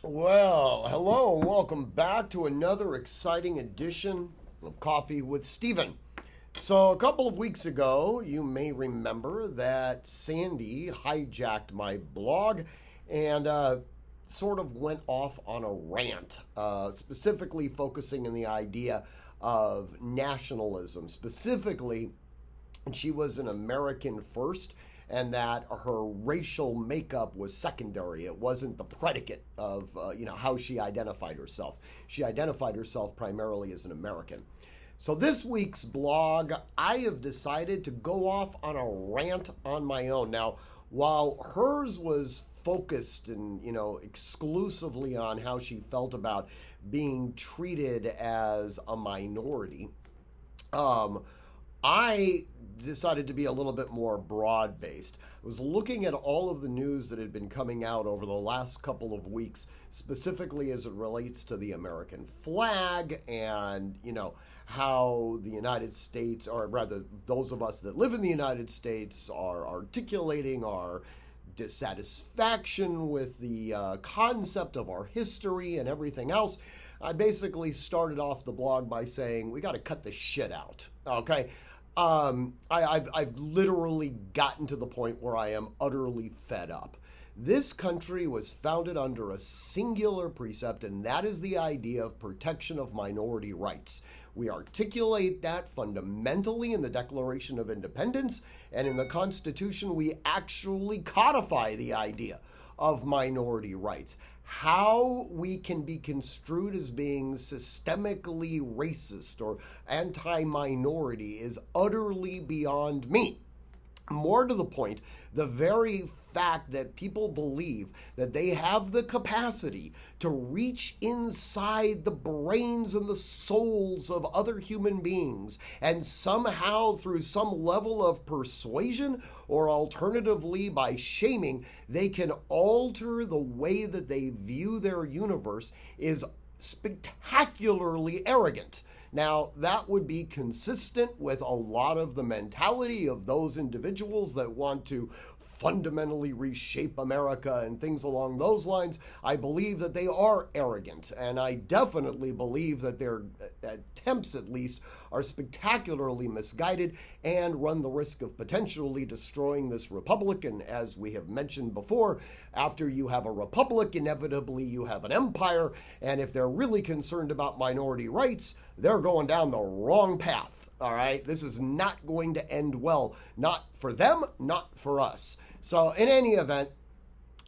Well, hello and welcome back to another exciting edition of Coffee with Steven. So, a couple of weeks ago, you may remember that Sandy hijacked my blog and sort of went off on a rant, specifically focusing on the idea of nationalism. Specifically, she was an American first, and that her racial makeup was secondary. It wasn't the predicate of how she identified herself. She identified herself primarily as an American. So this week's blog, I have decided to go off on a rant on my own. Now, while hers was focused and exclusively on how she felt about being treated as a minority, I decided to be a little bit more broad based. I was looking at all of the news that had been coming out over the last couple of weeks, specifically as it relates to the American flag and, how the United States, or rather those of us that live in the United States, are articulating our dissatisfaction with the concept of our history and everything else. I basically started off the blog by saying we got to cut the shit out. Okay, I've literally gotten to the point where I am utterly fed up. This country was founded under a singular precept, and that is the idea of protection of minority rights. We articulate that fundamentally in the Declaration of Independence, and in the Constitution, we actually codify the idea of minority rights. How we can be construed as being systemically racist or anti-minority is utterly beyond me. More to the point, the very fact that people believe that they have the capacity to reach inside the brains and the souls of other human beings and somehow through some level of persuasion or alternatively by shaming, they can alter the way that they view their universe is spectacularly arrogant. Now, that would be consistent with a lot of the mentality of those individuals that want to fundamentally reshape America and things along those lines. I believe that they are arrogant, and I definitely believe that their attempts, at least, are spectacularly misguided and run the risk of potentially destroying this republic. And as we have mentioned before, after you have a republic, inevitably you have an empire, and if they're really concerned about minority rights, they're going down the wrong path. All right, this is not going to end well, not for them, not for us. So in any event,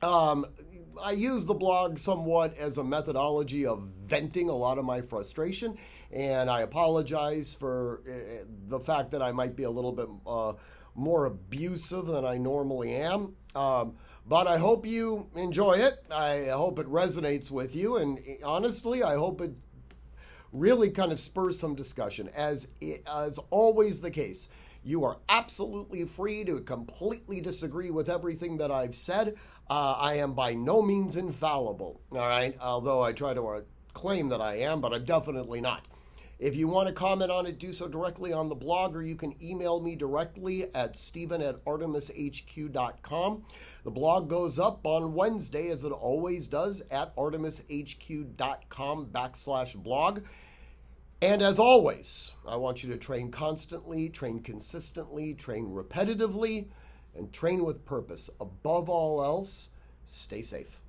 I use the blog somewhat as a methodology of venting a lot of my frustration, and I apologize for the fact that I might be a little bit more abusive than I normally am. But I hope you enjoy it. I hope it resonates with you, and honestly, I hope it really kind of spurs some discussion. As always the case, you are absolutely free to completely disagree with everything that I've said. I am by no means infallible, all right? Although I try to claim that I am, but I'm definitely not. If you want to comment on it, do so directly on the blog, or you can email me directly at steven@artemishq.com. The blog goes up on Wednesday, as it always does, at artemishq.com/blog. And as always, I want you to train constantly, train consistently, train repetitively, and train with purpose. Above all else, stay safe.